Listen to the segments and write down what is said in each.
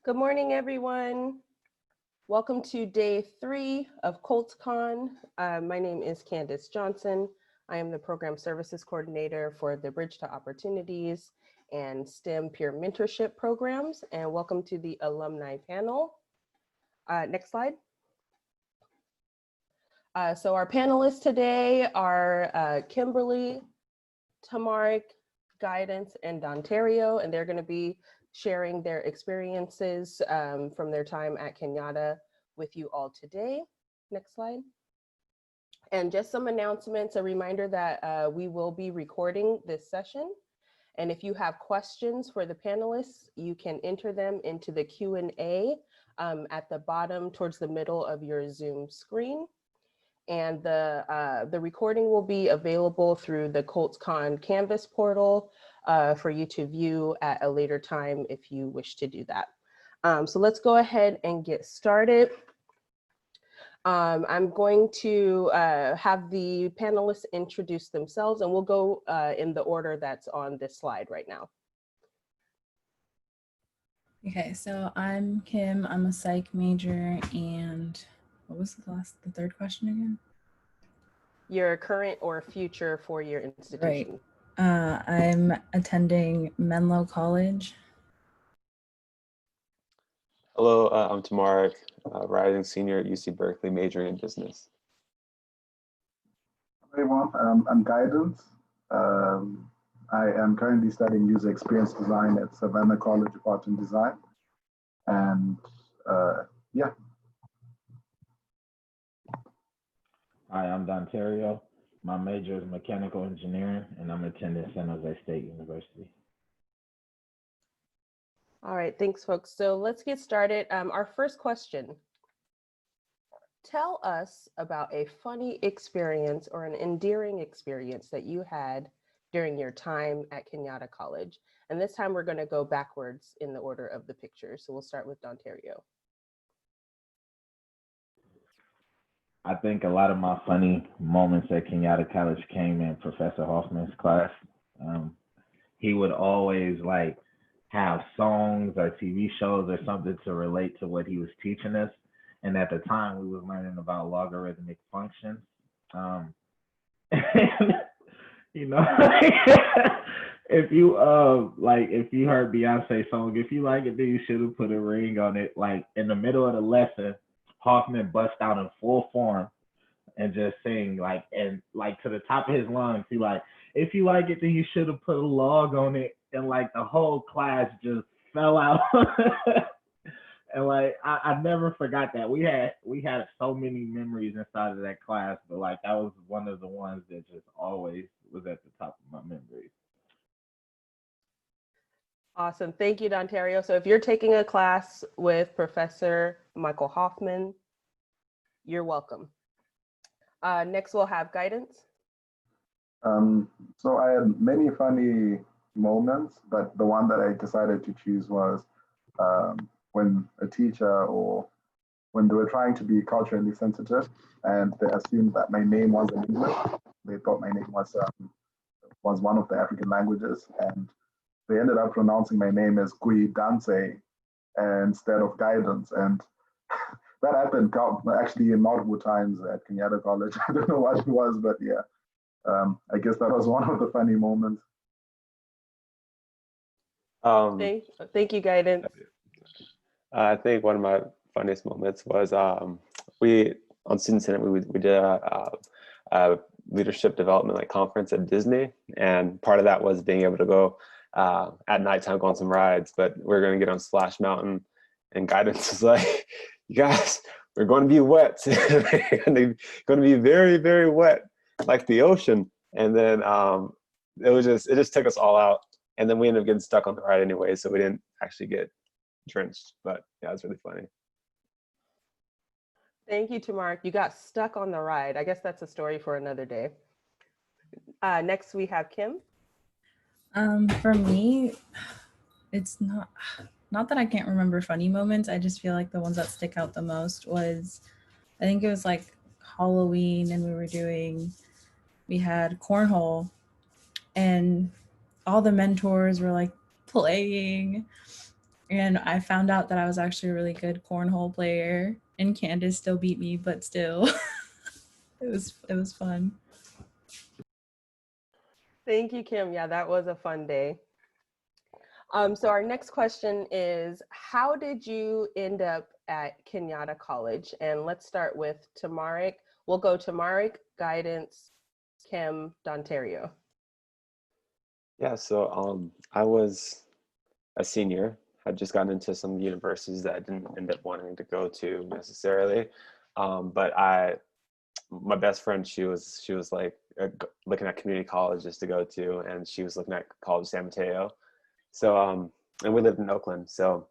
Good morning, everyone. Welcome to day 3 of Colts-CON. My name is Candace Johnson. I am the Program Services Coordinator for the Bridge to Opportunities and STEM Peer Mentorship Programs, and welcome to the Alumni panel. Next slide. So our panelists today are Kimberly, Tamarik, Guidance, and Dontario, and they're going to be sharing their experiences from their time at Kenyatta with you all today. Next slide. And just some announcements, a reminder that we will be recording this session. And if you have questions for the panelists, you can enter them into the Q&A at the bottom towards the middle of your Zoom screen. And the recording will be available through the Colts-CON Canvas portal for you to view at a later time if you wish to do that. So let's go ahead and get started. I'm going to have the panelists introduce themselves, and we'll go in the order that's on this slide right now. Okay, so I'm Kim. I'm a psych major, and what was the third question again? Your current or future four-year institution. Right. I'm attending Menlo College. Hello, I'm Tamarik, rising senior at UC Berkeley, majoring in business. Hi everyone, I'm Guidance. I am currently studying user experience design at Savannah College of Art and Design. And yeah. Hi, I'm Dontario. My major is mechanical engineering, and I'm attending San Jose State University. All right, thanks, folks. So let's get started. Our first question. Tell us about a funny experience or an endearing experience that you had during your time at Kenyatta College. And this time we're going to go backwards in the order of the pictures. So we'll start with Dontario. I think a lot of my funny moments at Kenyatta College came in Professor Hoffman's class. He would always have songs or TV shows or something to relate to what he was teaching us. And at the time, we were learning about logarithmic functions. And, you know, if you heard Beyonce song, if you like it, then you should have put a ring on it. Like in the middle of the lesson, Hoffman bust out in full form and just sing to the top of his lungs. He if you like it, then you should have put a log on it. And the whole class just fell out. And I never forgot that. We had so many memories inside of that class, but that was one of the ones that just always was at the top of my memories. Awesome. Thank you, Dontario. So if you're taking a class with Professor Michael Hoffman, you're welcome. Next, we'll have Guidance. So I had many funny moments, but the one that I decided to choose was when a teacher or when they were trying to be culturally sensitive and they assumed that my name was in English. They thought my name was one of the African languages, and they ended up pronouncing my name as Gui Danse instead of Guidance. And that happened actually multiple times at Kenyatta College. I don't know what it was, but yeah, I guess that was one of the funny moments. Thank you, Guidance. I think one of my funniest moments was on Student Senate, we did a leadership development conference at Disney, and part of that was being able to go at nighttime, go on some rides, but we're going to get on Splash Mountain, and Guidance was like, you guys, we're going to be wet. We're going to be very, very wet, like the ocean. And then it just took us all out. And then we ended up getting stuck on the ride anyway, so we didn't actually get drenched. But yeah, it was really funny. Thank you, Tamarik. You got stuck on the ride. I guess that's a story for another day. Next, we have Kim. For me, it's not that I can't remember funny moments. I just feel like the ones that stick out the most was, I think it was Halloween, and we had cornhole, and all the mentors were playing, And I found out that I was actually a really good cornhole player, and Candace still beat me, but still, it was fun. Thank you, Kim. Yeah, that was a fun day. So our next question is, how did you end up at Kenyatta College? And let's start with Tamarik. We'll go Tamarik, Guidance, Kim, Dontario. Yeah, so I was a senior. Had just gotten into some universities that I didn't end up wanting to go to necessarily. But my best friend, she was like looking at community colleges to go to, and she was looking at College San Mateo. So and we lived in Oakland. So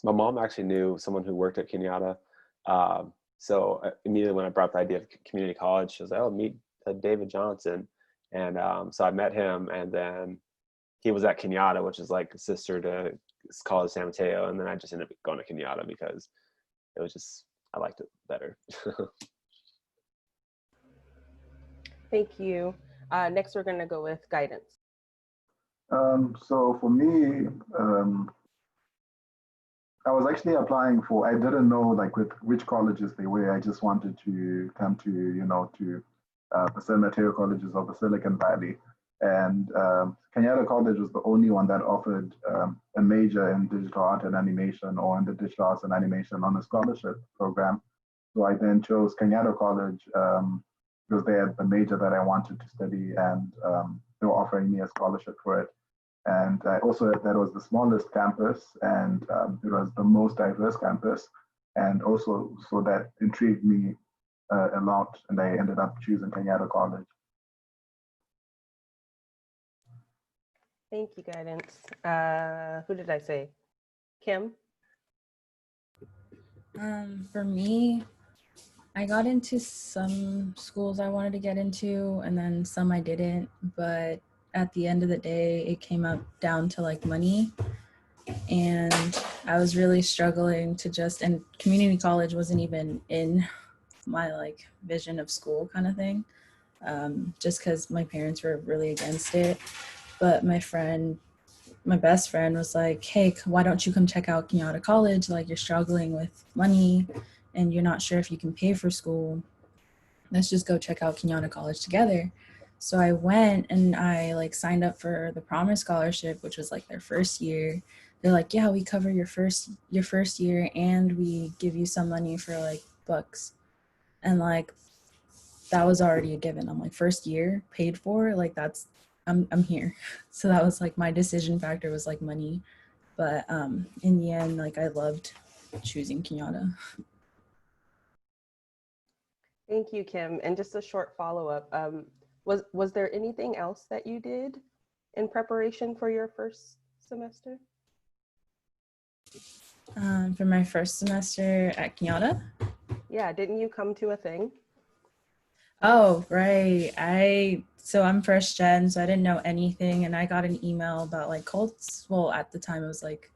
my mom actually knew someone who worked at Kenyatta. So immediately when I brought up the idea of community college, she was like, "Oh, meet David Johnson." And so I met him, and then he was at Kenyatta, which is like a sister to College San Mateo. And then I just ended up going to Kenyatta because it was just, I liked it better. Thank you. Next, we're going to go with Guidance. So for me, I was actually applying for, I didn't know like with which colleges they were. I just wanted to come to, to the San Mateo colleges of the Silicon Valley. And Kenyatta College was the only one that offered a major in digital art and animation, or in the digital arts and animation on a scholarship program. So I then chose Kenyatta College because they had the major that I wanted to study, and they were offering me a scholarship for it. And I also, that was the smallest campus, and it was the most diverse campus. And also, so that intrigued me a lot, and I ended up choosing Kenyatta College. Thank you, Guidance. Who did I say? Kim? For me, I got into some schools I wanted to get into, and then some I didn't. But at the end of the day, it came up down to like money. And I was really struggling to and community college wasn't even in my like vision of school kind of thing. Just because my parents were really against it. But my best friend was like, "Hey, why don't you come check out Kenyatta College? Like, you're struggling with money and you're not sure if you can pay for school. Let's just go check out Kenyatta College together." So I went and I like signed up for the Promise Scholarship, which was like their first year. They're like, "Yeah, we cover your first year and we give you some money for like books." And like that was already a given. I'm like, first year paid for, like I'm here. So that was like my decision factor was like money. But in the end, like I loved choosing Kenyatta. Thank you, Kim. And just a short follow-up. Was there anything else that you did in preparation for your first semester? For my first semester at Kenyatta. Yeah, didn't you come to a thing? Oh, right. So I'm first gen, so I didn't know anything. And I got an email about like Colts. Well, at the time it was like,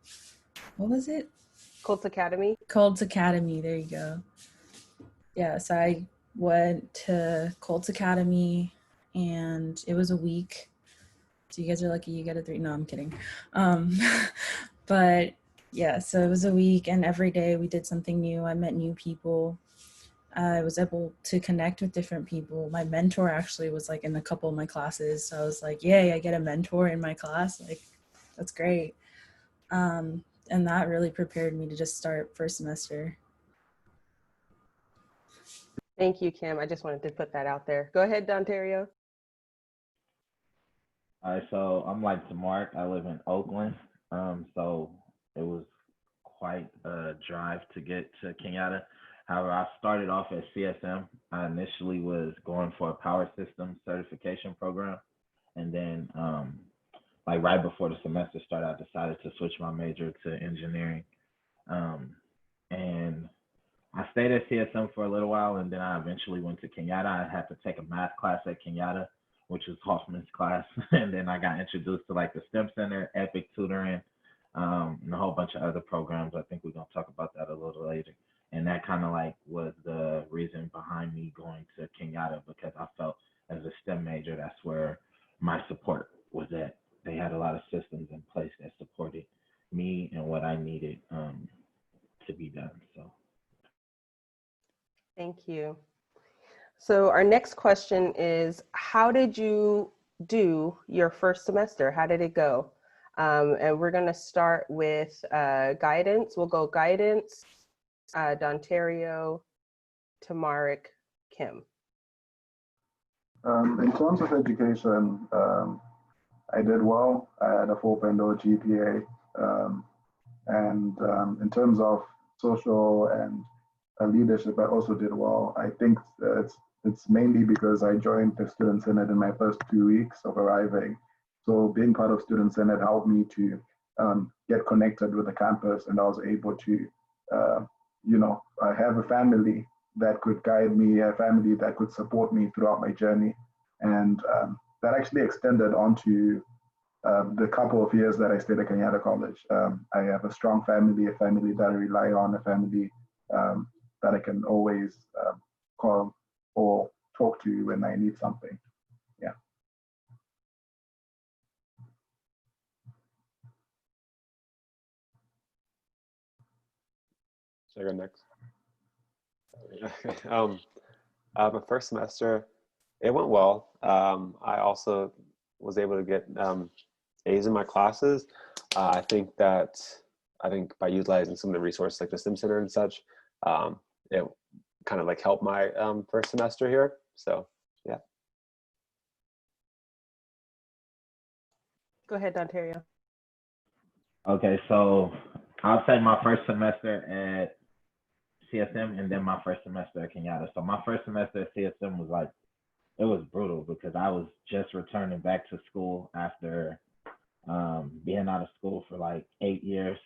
what was it? Colts Academy? Colts Academy. There you go. Yeah, so I went to Colts Academy and it was a week. So you guys are lucky you get a 3. No, I'm kidding. But yeah, so it was a week and every day we did something new. I met new people. I was able to connect with different people. My mentor actually was like in a couple of my classes. So I was like, yay, I get a mentor in my class. Like, that's great. And that really prepared me to just start first semester. Thank you, Kim. I just wanted to put that out there. Go ahead, Dontario. All right, so I'm like Mark. I live in Oakland. So it was quite a drive to get to Kenyatta. However, I started off at CSM. I initially was going for a power systems certification program. And then like right before the semester started, I decided to switch my major to engineering. And I stayed at CSM for a little while, and then I eventually went to Kenyatta. I had to take a math class at Kenyatta, which was Hoffman's class. And then I got introduced to like the STEM Center, Epic Tutoring, and a whole bunch of other programs. I think we're going to talk about that a little later. And that kind of like was the reason behind me going to Kenyatta, because I felt as a STEM major, that's where my support was at. They had a lot of systems in place that supported me and what I needed to be done. So. Thank you. So our next question is, how did you do your first semester? How did it go? And we're going to start with guidance. We'll go guidance, Dontario, Tamaric, Kim. In terms of education, I did well. I had a 4.0 GPA. And in terms of social and leadership, I also did well. I think it's mainly because I joined the Student Senate in my first 2 weeks of arriving. So being part of Student Senate helped me to get connected with the campus, and I was able to, I have a family that could guide me, a family that could support me throughout my journey. And that actually extended onto the couple of years that I stayed at Kenyatta College. I have a strong family, a family that I rely on, a family that I can always call or talk to when I need something. Yeah. Should I go next? My first semester, it went well. I also was able to get A's in my classes. I think by utilizing some of the resources like the STEM Center and such, it kind of like helped my first semester here. So yeah. Go ahead, Dontario. Okay, so I'll say my first semester at CSM and then my first semester at Kenyatta. So my first semester at CSM was it was brutal because I was just returning back to school after being out of school for 8 years.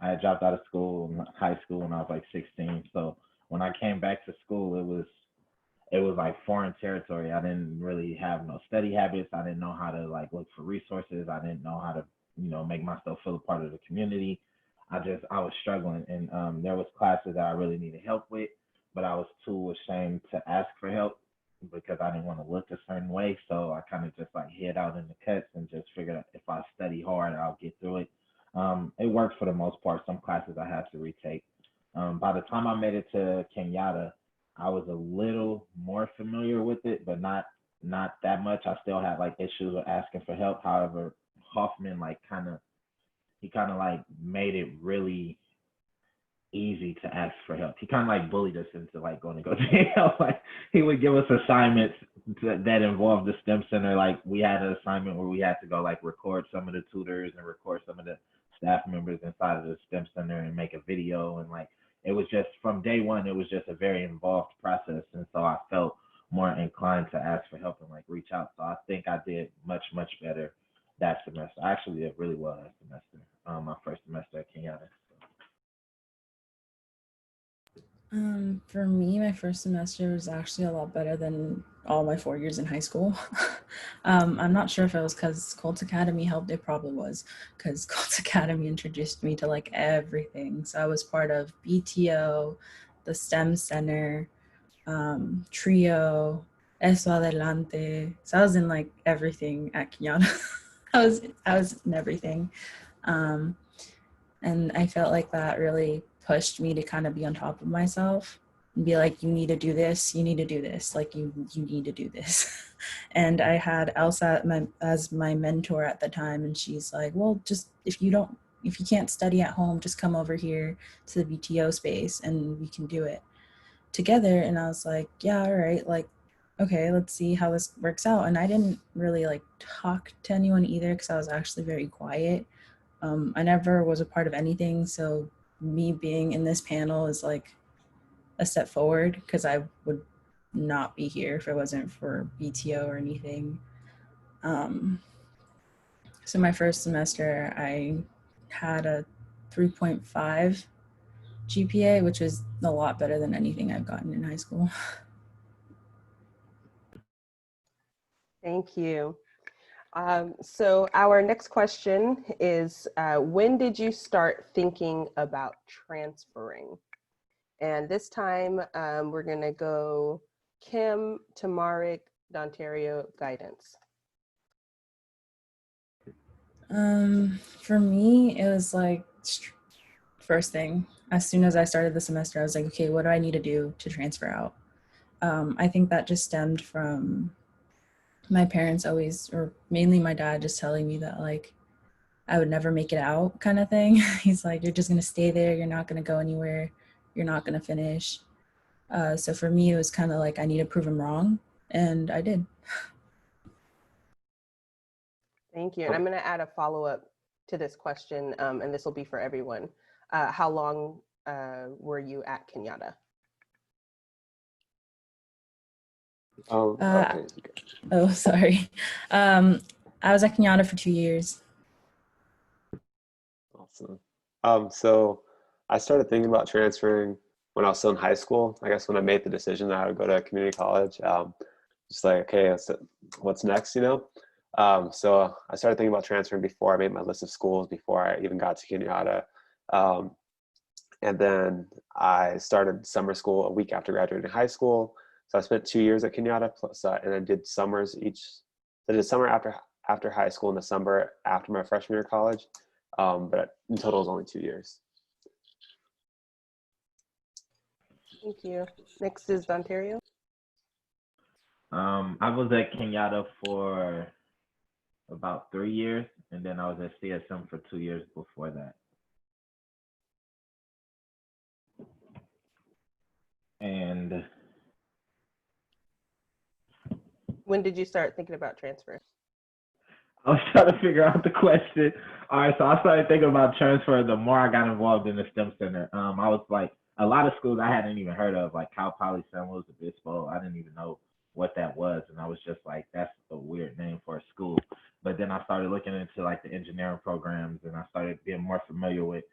I had dropped out of school, high school, when I was 16. So when I came back to school, it was like foreign territory. I didn't really have no study habits. I didn't know how to look for resources. I didn't know how to, make myself feel a part of the community. I was struggling, and there was classes that I really needed help with, but I was too ashamed to ask for help because I didn't want to look a certain way. So I kind of just hid out in the cuts and just figured out if I study hard, I'll get through it. It worked for the most part. Some classes I had to retake. By the time I made it to Kenyatta, I was a little more familiar with it, but not that much. I still had issues with asking for help. However, Hoffman kind of made it really easy to ask for help. He kind of bullied us into going to go to jail. He would give us assignments that involved the STEM Center. We had an assignment where we had to go record some of the tutors and record some of the staff members inside of the STEM Center and make a video. And it was just from day one, it was just a very involved process. And so I felt more inclined to ask for help and reach out. So I think I did much, much better that semester. I actually did really well that semester, my first semester at Kenyatta. For me, my first semester was actually a lot better than all my 4 years in high school. I'm not sure if it was because Colts Academy helped. It probably was because Colts Academy introduced me to everything. So I was part of BTO, the STEM Center, Trio, Eso Adelante. So I was in everything at Kenyatta. I was in everything. And I felt like that really pushed me to kind of be on top of myself and be you need to do this, you need to do this, you need to do this. And I had Elsa as my mentor at the time, and she's well, just if you can't study at home, just come over here to the BTO space and we can do it together. And I was yeah, all right, okay, let's see how this works out. And I didn't really talk to anyone either because I was actually very quiet. I never was a part of anything, so me being in this panel is a step forward because I would not be here if it wasn't for BTO or anything. So my first semester, I had a 3.5 GPA, which is a lot better than anything I've gotten in high school. Thank you. So our next question is, when did you start thinking about transferring? And this time we're gonna go Kim, Tamaric, Dontario, guidance. For me, it was like first thing, as soon as I started the semester, I was like, okay, what do I need to do to transfer out? I think that just stemmed from my parents always, or mainly my dad, just telling me that like I would never make it out kind of thing. He's like, you're just going to stay there. You're not going to go anywhere. You're not going to finish. So for me, it was kind of like I need to prove him wrong. And I did. Thank you. And I'm going to add a follow-up to this question, and this will be for everyone. How long were you at Kenyatta? Okay. Oh, sorry. I was at Kenyatta for 2 years. Awesome. So I started thinking about transferring when I was still in high school. I guess when I made the decision that I would go to community college, just like, okay, what's next, you know? So I started thinking about transferring before I made my list of schools, before I even got to Kenyatta. And then I started summer school a week after graduating high school. So I spent 2 years at Kenyatta, plus, and I did summers each. So I did summer after high school and the summer after my freshman year of college. But in total, it was only 2 years. Thank you. Next is Ontario. I was at Kenyatta for about 3 years, and then I was at CSM for 2 years before that. And When did you start thinking about transfer? I was trying to figure out the question. All right, so I started thinking about transfer the more I got involved in the STEM Center. I was like, a lot of schools I hadn't even heard of, like Cal Poly San Luis Obispo. I didn't even know what that was, and I was just like, that's a weird name for a school. But then I started looking into like the engineering programs, and I started being more familiar with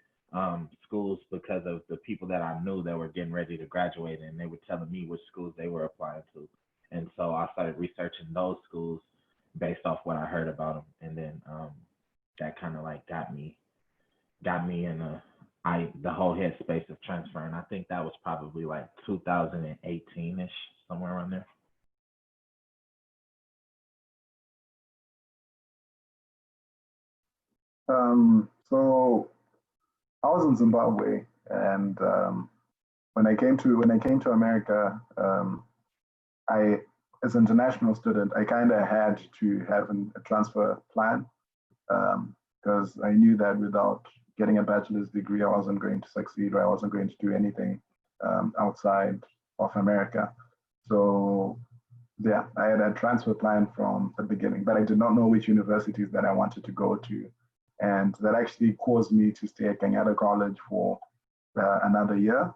schools because of the people that I knew that were getting ready to graduate, and they were telling me which schools they were applying to. And so I started researching those schools based off what I heard about them, and then that kind of like got me in the whole headspace of transferring. I think that was probably like 2018ish, somewhere around there. So I was in Zimbabwe, and when I came to America, I, as an international student, I kind of had to have a transfer plan because I knew that without getting a bachelor's degree, I wasn't going to succeed, or I wasn't going to do anything outside of America. So yeah, I had a transfer plan from the beginning, but I did not know which universities that I wanted to go to. And that actually caused me to stay at Kenyatta College for another year,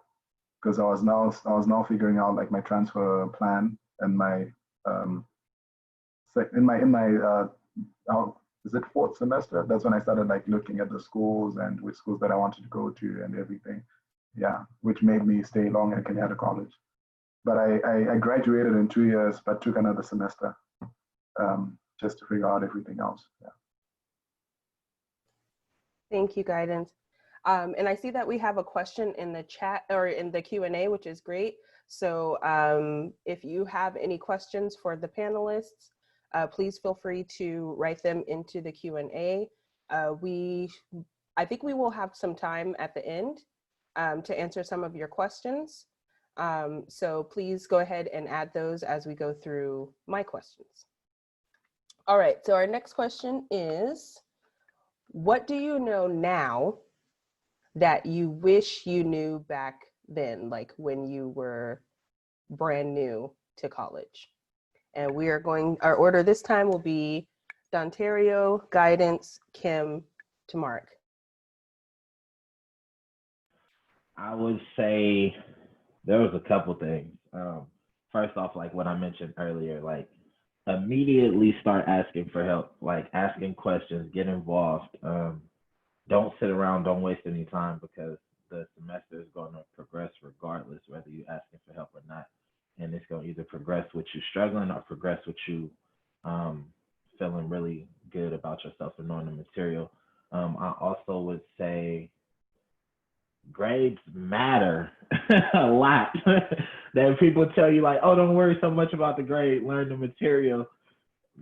because I was now figuring out like my transfer plan and my is it fourth semester? That's when I started like looking at the schools and which schools that I wanted to go to and everything. Yeah, which made me stay long at Kenyatta College. But I graduated in 2 years, but took another semester just to figure out everything else. Yeah. Thank you, Guidance. And I see that we have a question in the chat or in the Q&A, which is great. So if you have any questions for the panelists, please feel free to write them into the Q&A. I think we will have some time at the end to answer some of your questions. So please go ahead and add those as we go through my questions. All right, so our next question is, what do you know now that you wish you knew back then, like when you were brand new to college? And we are going, our order this time will be Dontario, Guidance, Kim, to Mark. I would say there was a couple things. First off, like what I mentioned earlier, like immediately start asking for help, like asking questions, get involved. Don't sit around, don't waste any time, because the semester is going to progress regardless whether you're asking for help or not. And it's going to either progress with you struggling or progress with you feeling really good about yourself and knowing the material. I also would say grades matter a lot. That people tell you like, oh, don't worry so much about the grade, learn the material.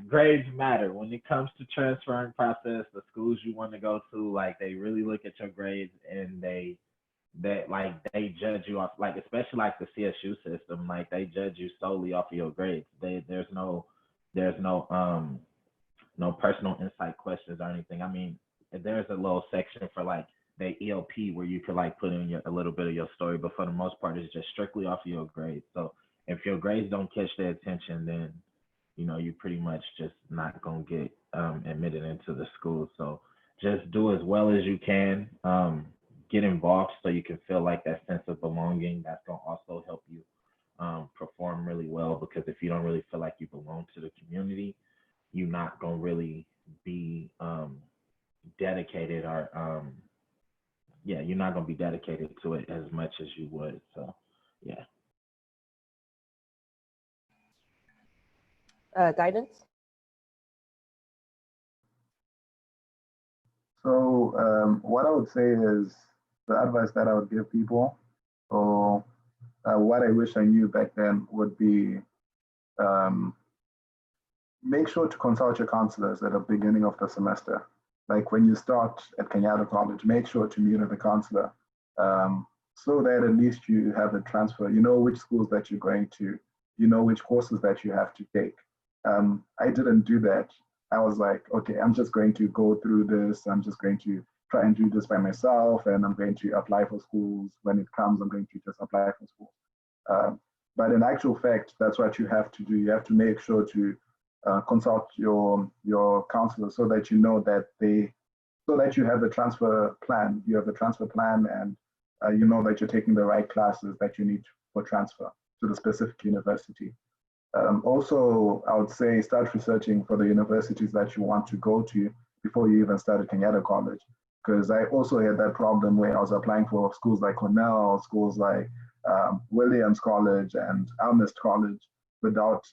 grades matter when it comes to transferring process. The schools you want to go to, like they really look at your grades, and they judge you off, like especially like the CSU system, like they judge you solely off of your grades. There's no personal insight questions or anything. I mean, there's a little section for like the ELP where you could like put in a little bit of your story, but for the most part, it's just strictly off of your grades. So if your grades don't catch their attention, then you pretty much just not gonna get admitted into the school. So just do as well as you can. Get involved so you can feel like that sense of belonging. That's gonna also help you perform really well, because if you don't really feel like you belong to the community, you're not gonna really be dedicated, or you're not gonna be dedicated to it as much as you would. So yeah. Guidance? So what I would say is the advice that I would give people, or what I wish I knew back then, would be um, make sure to consult your counselors at the beginning of the semester. Like when you start at Kenyatta College, make sure to meet with a counselor, so that at least you have a transfer. You know which schools that you're going to, you know which courses that you have to take. I didn't do that. I was like, okay, I'm just going to go through this. I'm just going to try and do this by myself, and I'm going to apply for schools. When it comes, I'm going to just apply for schools. But in actual fact, that's what you have to do. You have to make sure to consult your counselor, so that you know that so that you have the transfer plan. You have the transfer plan, and you know that you're taking the right classes that you need for transfer to the specific university. Also, I would say start researching for the universities that you want to go to before you even start at Kenyatta College. Because I also had that problem where I was applying for schools like Cornell, schools like Williams College and Amherst College without,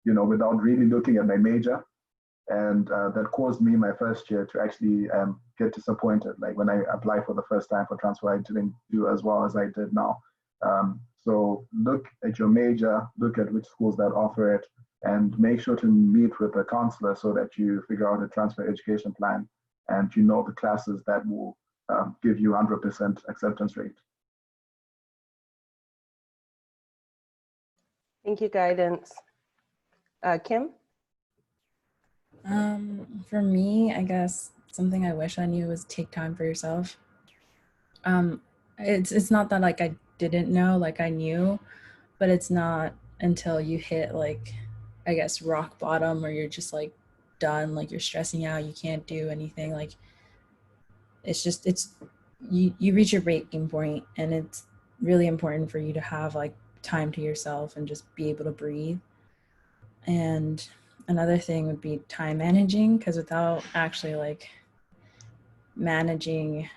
without really looking at my major. And that caused me my first year to actually get disappointed. Like when I applied for the first time for transfer, I didn't do as well as I did now. So look at your major, look at which schools that offer it, and make sure to meet with a counselor so that you figure out a transfer education plan, and you know the classes that will give you 100% acceptance rate. Thank you, Guidance. Kim? For me, I guess something I wish I knew was take time for yourself. It's not that like I didn't know, like I knew, but it's not until you hit like, I guess, rock bottom, where you're just like done, like you're stressing out, you can't do anything. Like you reach your breaking point, and it's really important for you to have like time to yourself and just be able to breathe. And another thing would be time managing, because without actually like managing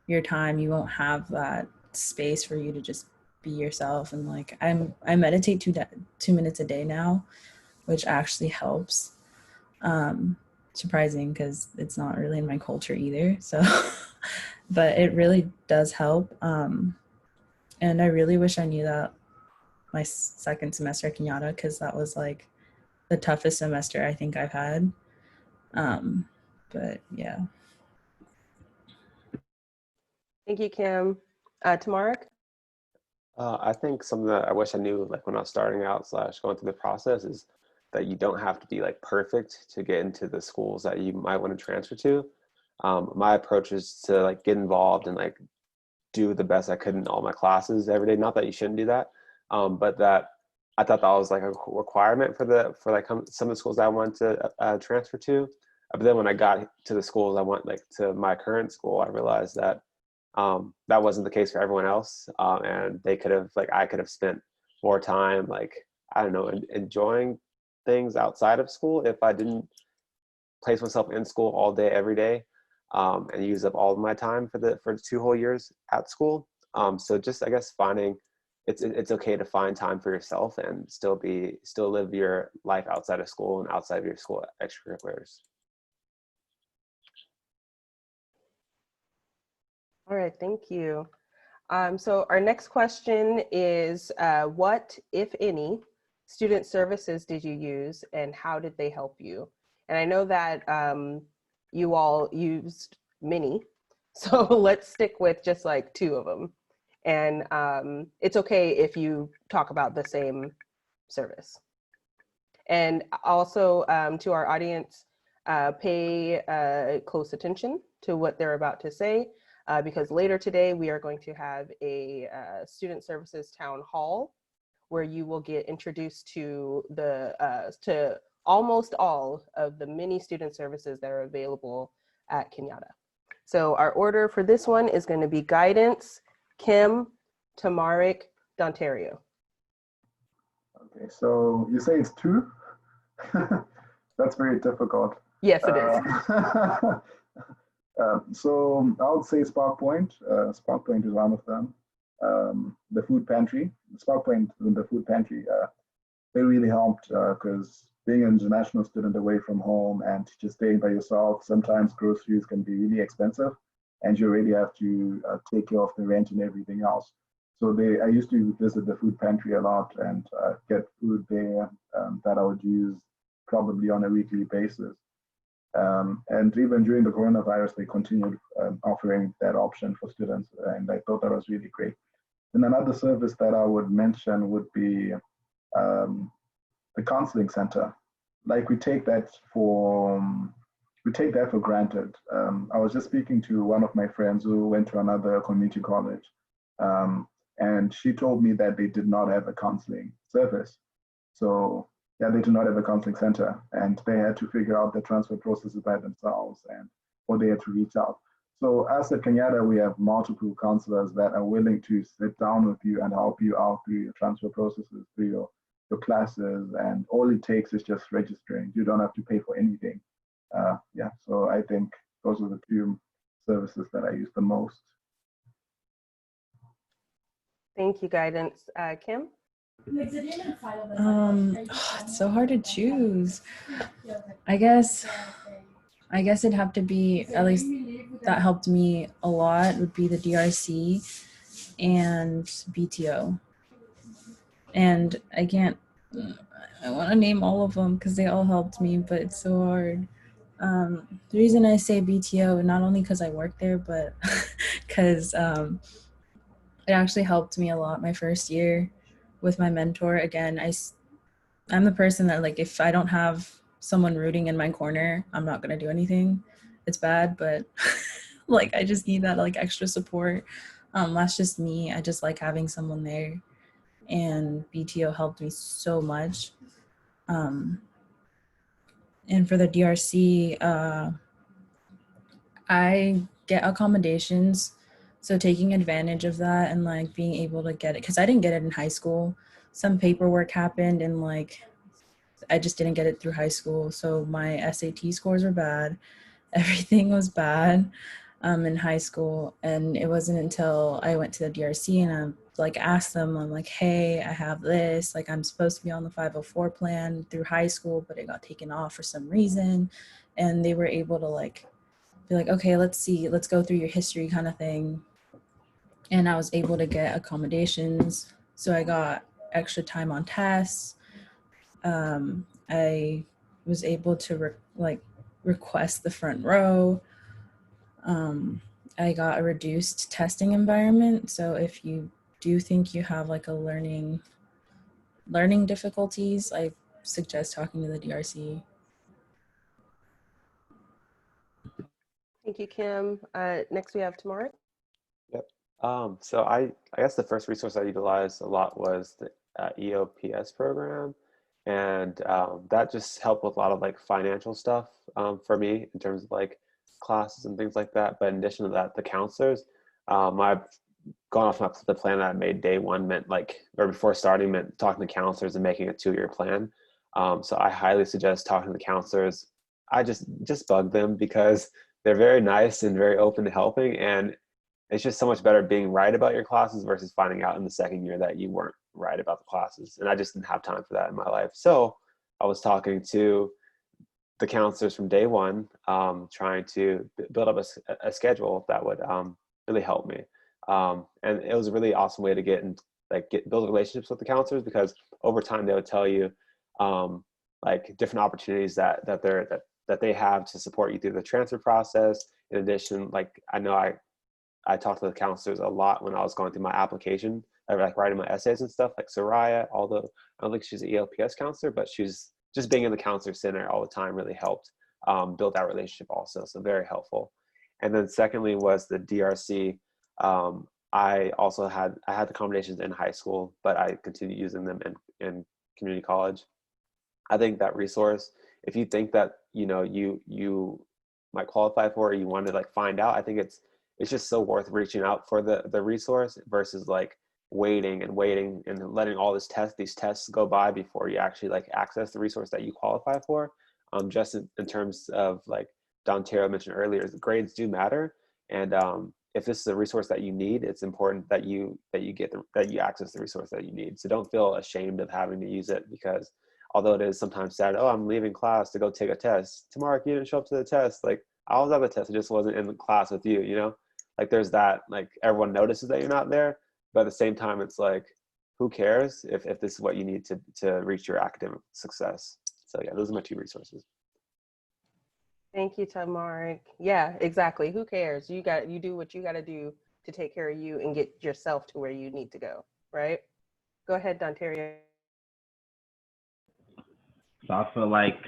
your time, you won't have that space for you to just be yourself. And like I meditate 2 minutes a day now, which actually helps. Surprising, because it's not really in my culture either. So, but it really does help. And I really wish I knew that my second semester at Kenyatta, because that was like the toughest semester I think I've had. But yeah. Thank you, Kim. Tamarik? I think something that I wish I knew, like when I was starting out / going through the process, is that you don't have to be like perfect to get into the schools that you might want to transfer to. My approach is to like get involved and like do the best I could in all my classes every day. Not that you shouldn't do that, but that I thought that was like a requirement for like some of the schools that I wanted to transfer to. But then when I got to the schools I went, like to my current school, I realized that that wasn't the case for everyone else, and I could have spent more time, like, I don't know, enjoying things outside of school if I didn't place myself in school all day every day, and use up all of my time for 2 whole years at school. So just, I guess, finding it's okay to find time for yourself and still live your life outside of school and outside of your school extracurriculars. All right, thank you. So our next question is, what, if any, student services did you use and how did they help you? And I know that you all used many, so let's stick with just like 2 of them. And it's okay if you talk about the same service. And also to our audience, pay close attention to what they're about to say, because later today we are going to have a student services town hall where you will get introduced to to almost all of the many student services that are available at Kenyatta. So our order for this one is going to be guidance, Kim, Tamaric, Dontario. Okay, so you say it's 2? That's very difficult. Yes, it is. So I would say Spark Point. Spark Point is one of them. The food pantry, Spark Point and the food pantry, they really helped because being an international student away from home and just staying by yourself, sometimes groceries can be really expensive and you really have to take care of the rent and everything else. So I used to visit the food pantry a lot and get food there that I would use probably on a weekly basis. And even during the coronavirus, they continued offering that option for students, and I thought that was really great. And another service that I would mention would be the counseling center. Like we take that for granted. I was just speaking to one of my friends who went to another community college, and she told me that they did not have a counseling service. So yeah, they do not have a counseling center, and they had to figure out the transfer processes by themselves, or they had to reach out. So as at Kenyatta, we have multiple counselors that are willing to sit down with you and help you out through your transfer processes, through your classes, and all it takes is just registering. You don't have to pay for anything. Yeah, so I think those are the 2 services that I use the most. Thank you, guidance. Kim? It's so hard to choose. I guess it'd have to be, at least that helped me a lot, would be the DRC and BTO. And I want to name all of them because they all helped me, but it's so hard. The reason I say BTO, not only because I work there, but because it actually helped me a lot my first year with my mentor. Again, I'm the person that, like, if I don't have someone rooting in my corner, I'm not going to do anything. It's bad, but like, I just need that like extra support. That's just me. I just like having someone there, and BTO helped me so much. And for the DRC, I get accommodations. So taking advantage of that and like being able to get it, because I didn't get it in high school. Some paperwork happened and like I just didn't get it through high school. So my SAT scores were bad. Everything was bad in high school. And it wasn't until I went to the DRC and I like asked them, I'm like, hey, I have this, like I'm supposed to be on the 504 plan through high school, but it got taken off for some reason. And they were able to like be like, okay, let's go through your history kind of thing. And I was able to get accommodations. So I got extra time on tests. I was able to request the front row. I got a reduced testing environment. So if you do think you have like a learning difficulties, I suggest talking to the DRC. Thank you, Kim. Next we have Tamara. Yep. So I guess the first resource I utilized a lot was the EOPS program. And that just helped with a lot of like financial stuff for me in terms of like classes and things like that. But in addition to that, the counselors, I've gone off the plan that I made day one or before starting meant talking to counselors and making a 2-year plan. So I highly suggest talking to the counselors. I just bug them because they're very nice and very open to helping. And it's just so much better being right about your classes versus finding out in the second year that you weren't right about the classes. And I just didn't have time for that in my life. So I was talking to the counselors from day one, trying to build up a schedule that would really help me. And it was a really awesome way to build relationships with the counselors, because over time they would tell you like different opportunities that they have to support you through the transfer process. In addition, like I know I talked to the counselors a lot when I was going through my application, like writing my essays and stuff, like Soraya, although I don't think she's an ELPS counselor, but she's just being in the counselor center all the time really helped build that relationship also. So very helpful. And then secondly was the DRC. I had accommodations in high school, but I continued using them in community college. I think that resource, if you think that, you know, you might qualify for, or you want to like find out, I think it's just so worth reaching out for the resource versus like waiting and letting all these tests go by before you actually like access the resource that you qualify for. Just in terms of like Dontario mentioned earlier, the grades do matter. And if this is a resource that you need, it's important that you access the resource that you need. So don't feel ashamed of having to use it, because although it is sometimes sad, oh, I'm leaving class to go take a test. Tomorrow, you didn't show up to the test. Like, I was at the test, it just wasn't in the class with you, you know? Like, there's that, like, everyone notices that you're not there, but at the same time, it's like, who cares if this is what you need to reach your academic success? So yeah, those are my two resources. Thank you, Tamaric. Yeah, exactly. Who cares? You do what you got to do to take care of you and get yourself to where you need to go, right? Go ahead, Dontario. So I feel like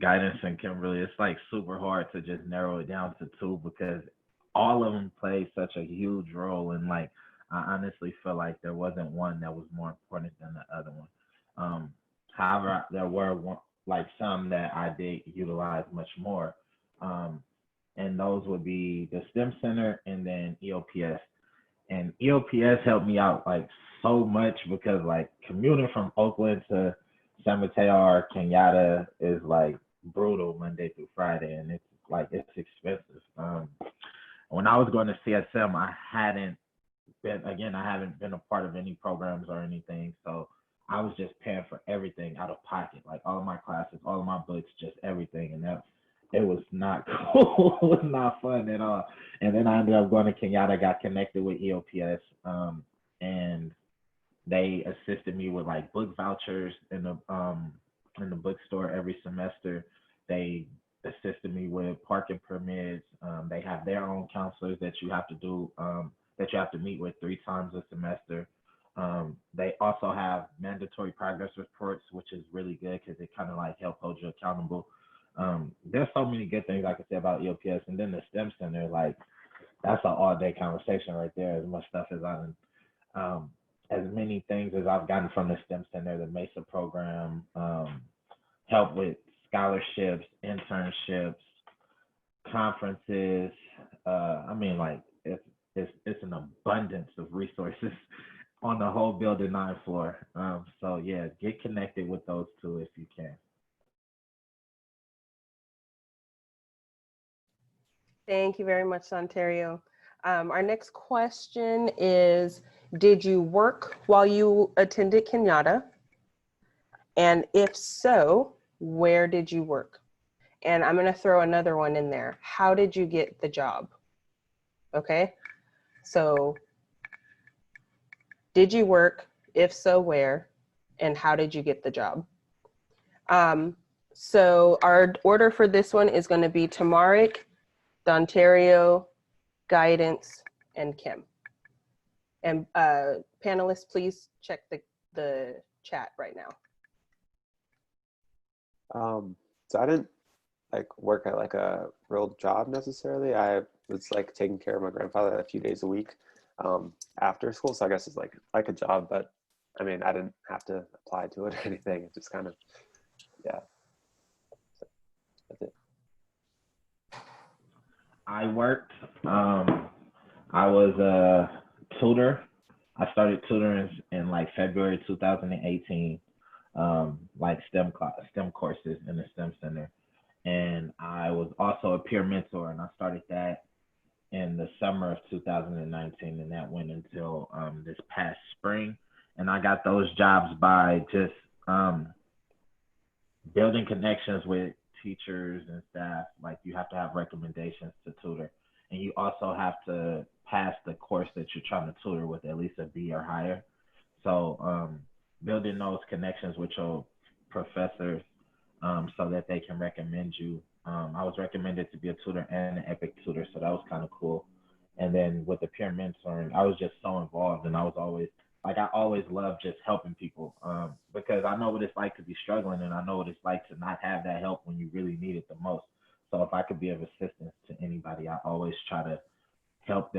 guidance and Kimberly, it's like super hard to just narrow it down to two, because all of them play such a huge role. And like, I honestly feel like there wasn't one that was more important than the other one. However, there were like some that I did utilize much more. And those would be the STEM Center and then EOPS. And EOPS helped me out like so much, because like commuting from Oakland to San Mateo or Kenyatta is like brutal Monday through Friday, and it's expensive. When I was going to CSM, I haven't been a part of any programs or anything, so I was just paying for everything out of pocket, like all of my classes, all of my books, just everything, and it was not cool. It was not fun at all. And then I ended up going to Kenyatta, got connected with EOPS, and they assisted me with like book vouchers in the bookstore every semester. They assisted me with parking permits. They have their own counselors that you have to do, that you have to meet with 3 times a semester. They also have mandatory progress reports, which is really good because it kind of like help hold you accountable. There's so many good things I could say about EOPS. And then the STEM Center, like, that's an all-day conversation right there. As much stuff as as many things as I've gotten from the STEM Center, the MESA program, help with scholarships, internships, conferences. I mean, like, it's an abundance of resources on the whole building 9th floor. So yeah, get connected with those two if you can. Thank you very much, Ontario. Our next question is, did you work while you attended Kenyatta? And if so, where did you work? And I'm going to throw another one in there. How did you get the job? Okay, so did you work? If so, where? And how did you get the job? So our order for this one is going to be Tamaric, Dontario, Guidance, and Kim. And panelists, please check the chat right now. So I didn't like work at like a real job necessarily. I was like taking care of my grandfather a few days a week after school. So I guess it's like a job, but I mean, I didn't have to apply to it or anything. It just kind of, yeah. So that's it. I worked. I was a tutor. I started tutoring in like February 2018, like STEM courses in the STEM Center. And I was also a peer mentor, and I started that in the summer of 2019, and that went until this past spring. And I got those jobs by just building connections with teachers and staff. Like, you have to have recommendations to tutor, and you also have to pass the course that you're trying to tutor with at least a B or higher. So building those connections with your professors, so that they can recommend you. I was recommended to be a tutor and an epic tutor, so that was kind of cool. And then with the peer mentoring, I was just so involved, and I was always like, I always loved just helping people, because I know what it's like to be struggling, and I know what it's like to not have that help when you really need it the most. So if I could be of assistance to anybody, I always try to help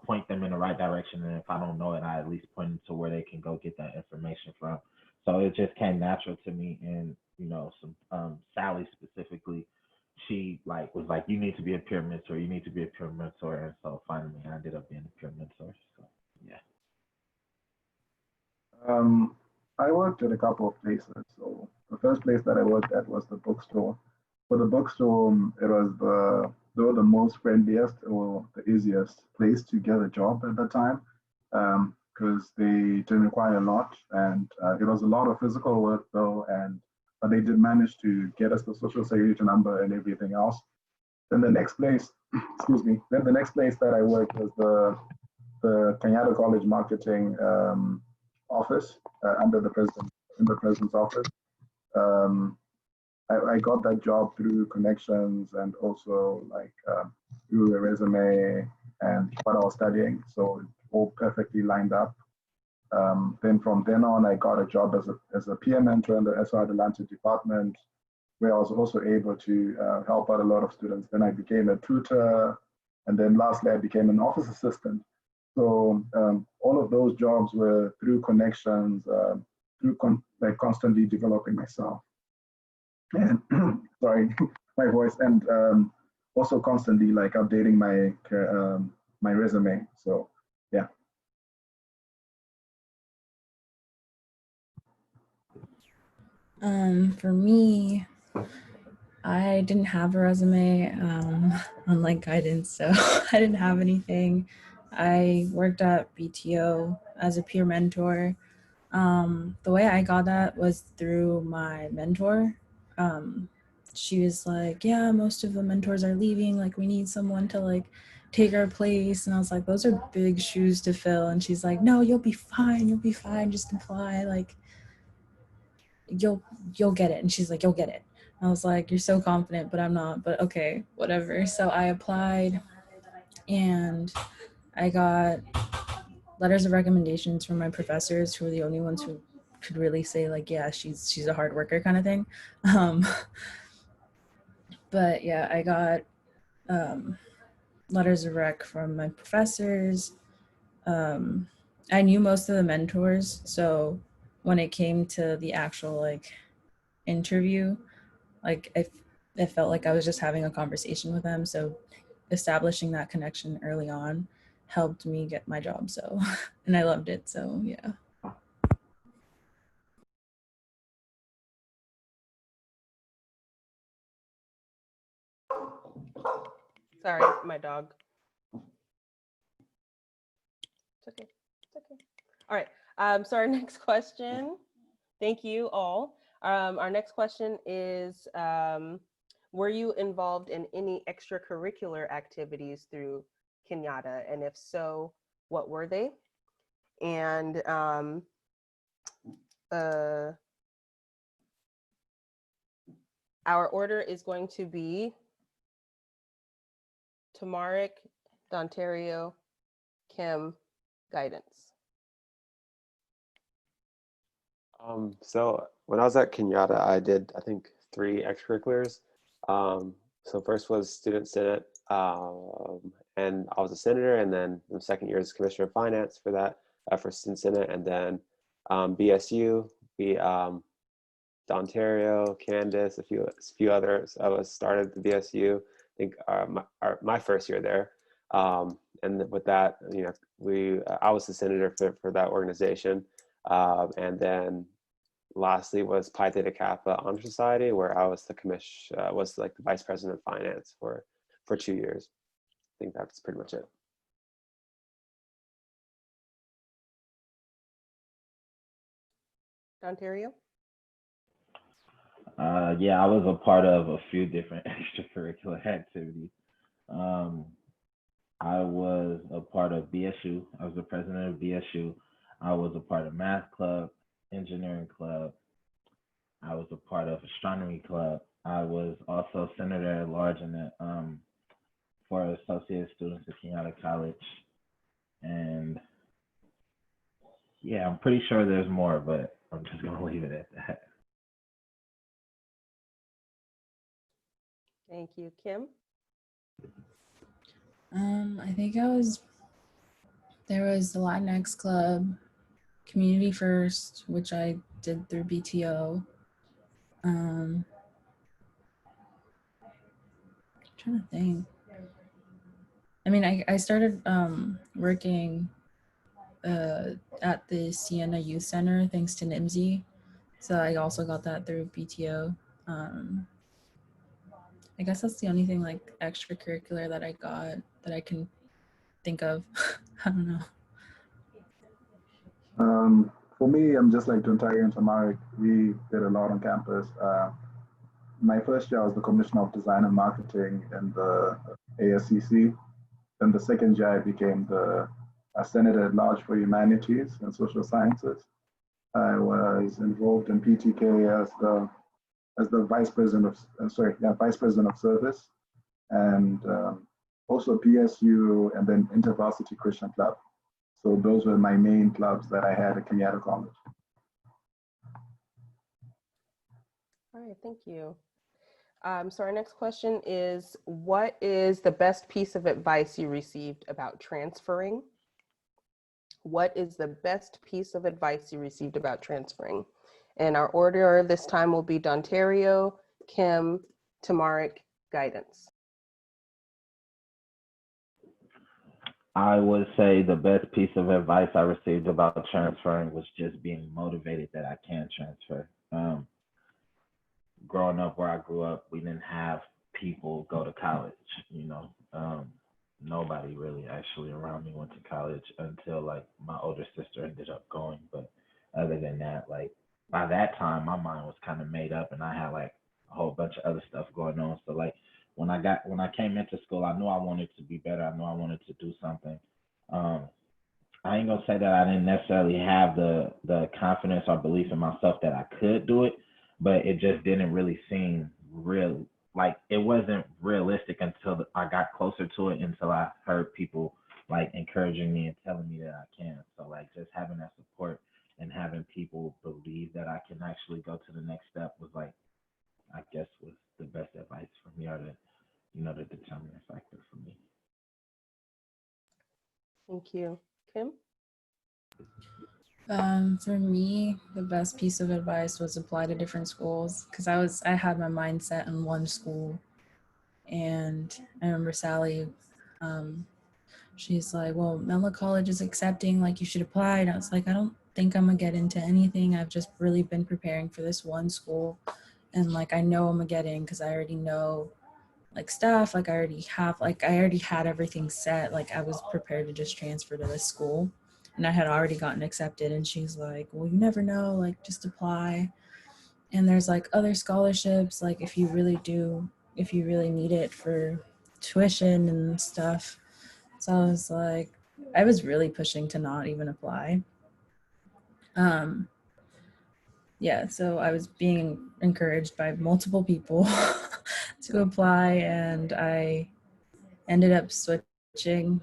point them in the right direction. And if I don't know it, I at least point them to where they can go get that information from. So it just came natural to me. And, some Sally specifically, she like was like, you need to be a peer mentor, you need to be a peer mentor. And so finally I ended up being a peer mentor. So yeah. I worked at a couple of places. So the first place that I worked at was the bookstore. For the bookstore, they were the most friendliest or the easiest place to get a job at the time, because they didn't require a lot, and it was a lot of physical work though, and but they did manage to get us the social security number and everything else. Then the next place, excuse me, then the next place that I worked was the Kenyatta College marketing office, under the president, in the president's office. Um, I got that job through connections and also like through a resume and what I was studying. So it all perfectly lined up. Then from then on, I got a job as a peer mentor in the SR Atlantic department, where I was also able to help out a lot of students. Then I became a tutor, and then lastly, I became an office assistant. So all of those jobs were through connections, like constantly developing myself. And sorry, my voice, and also constantly like updating my resume. So yeah. For me, I didn't have a resume, unlike guidance, so I didn't have anything. I worked at BTO as a peer mentor. The way I got that was through my mentor. She was like, yeah, most of the mentors are leaving. Like, we need someone to like take our place. And I was like, those are big shoes to fill. And she's like, no, you'll be fine. You'll be fine. Just apply. Like, you'll get it. And she's like, you'll get it. I was like, you're so confident, but I'm not. But okay, whatever. So I applied, and I got letters of recommendations from my professors, who were the only ones who could really say like, yeah, she's a hard worker kind of thing. But yeah, I got letters of rec from my professors. I knew most of the mentors, so when it came to the actual like interview, like I felt like I was just having a conversation with them. So establishing that connection early on helped me get my job. So, and I loved it. So yeah. Sorry, my dog. It's okay. It's okay. All right. So our next question. Thank you all. Our next question is, were you involved in any extracurricular activities through Kenyatta? And if so, what were they? And our order is going to be Tamaric, Dontario, Kim, Guidance. So when I was at Kenyatta, I did, I think, 3 extracurriculars. So first was Student Senate, and I was a senator, and then the second year is Commissioner of Finance for that, for Student Senate, and then BSU, we, Ontario, Candace, a few others of us started the BSU. I think my first year there, and with that, I was the senator for that organization, and then lastly was Pi Theta Kappa Honor Society, where I was was like the vice president of finance for 2 years. I think that's pretty much it. Ontario? Yeah, I was a part of a few different extracurricular activities. I was a part of BSU. I was the president of BSU. I was a part of math club. engineering club. I was a part of astronomy club. I was also senator at large in the for associate students at Kenyatta College. And yeah, I'm pretty sure there's more, but I'm just gonna leave it at that. Thank you, Kim. I think there was the Latinx Club, Community First, which I did through BTO. I'm trying to think. I mean, I started working at the Siena Youth Center thanks to NIMSY. So I also got that through BTO. I guess that's the only thing like extracurricular that I got that I can think of. I don't know. For me, I'm just like Untitled and Tamaric. We did a lot on campus. My first year, I was the Commissioner of Design and Marketing in the ASCC. Then the second year, I became the Senator at Large for Humanities and Social Sciences. I was involved in PTK as the Vice President of Vice President of Service, and also PSU, and then InterVarsity Christian Club. So those were my main clubs that I had at Kenyatta College. All right, thank you. So our next question is, what is the best piece of advice you received about transferring? What is the best piece of advice you received about transferring? And our order this time will be Dontario, Kim, Tamaric, Guidance. I would say the best piece of advice I received about transferring was just being motivated that I can transfer. Growing up where I grew up, we didn't have people go to college, you know. Nobody really actually around me went to college until like my older sister ended up going. But other than that, like by that time, my mind was kind of made up and I had like a whole bunch of other stuff going on. So like when I came into school, I knew I wanted to be better. I knew I wanted to do something. I ain't gonna say that I didn't necessarily have the confidence or belief in myself that I could do it, but it just didn't really seem real. Like it wasn't realistic until I got closer to it, until I heard people like encouraging me and telling me that I can. So like just having that support and having people believe that I can actually go to the next step was like, I guess was the best advice for me, or the determining factor for me. Thank you. Kim? For me, the best piece of advice was apply to different schools, because I had my mind set in one school. And I remember Sally, she's like, well, Menlo College is accepting, like you should apply. And I was like, I don't think I'm gonna get into anything. I've just really been preparing for this one school. And like, I know I'm gonna get in because I already know like stuff, like I already had everything set. Like I was prepared to just transfer to this school and I had already gotten accepted. And she's like, well, you never know, like just apply. And there's like other scholarships, like if you really need it for tuition and stuff. So I was like, I was really pushing to not even apply. Yeah, so I was being encouraged by multiple people to apply, and I ended up switching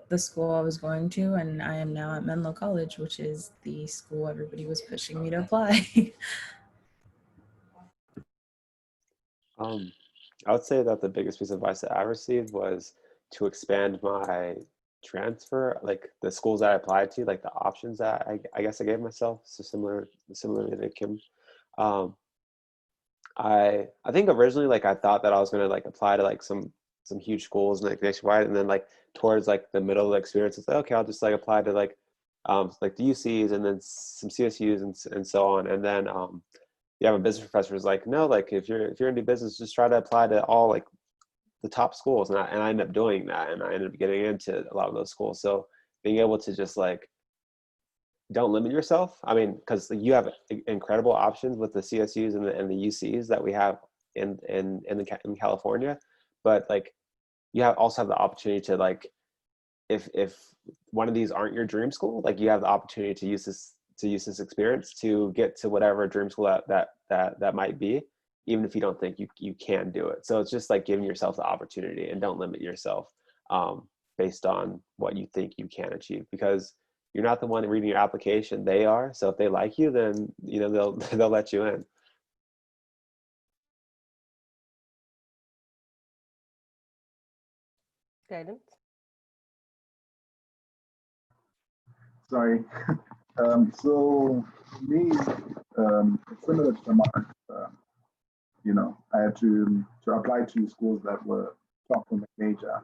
the school I was going to, and I am now at Menlo College, which is the school everybody was pushing me to apply. I would say that the biggest piece of advice that I received was to expand my transfer, like the schools that I applied to, like the options that I guess I gave myself. So similarly to Kim. I think originally like I thought that I was gonna like apply to like some huge schools like nationwide, and then like towards like the middle of the experience, it's like okay, I'll just like apply to like the UCs and then some CSUs and so on, and then yeah, my business professor was like, no, like if you're gonna do business, just try to apply to all like the top schools, and I ended up doing that, and I ended up getting into a lot of those schools. So being able to just like don't limit yourself. I mean, because you have incredible options with the CSUs and the UCs that we have in California, but like you also have the opportunity to like if one of these aren't your dream school, like you have the opportunity to use this use this experience to get to whatever dream school that might be, even if you don't think you can do it. So it's just like giving yourself the opportunity, and don't limit yourself based on what you think you can achieve, because you're not the one reading your application, they are. So if they like you, then they'll let you in. Guidance. Sorry. So me, similar to Mark, I had to apply to schools that were top for my major,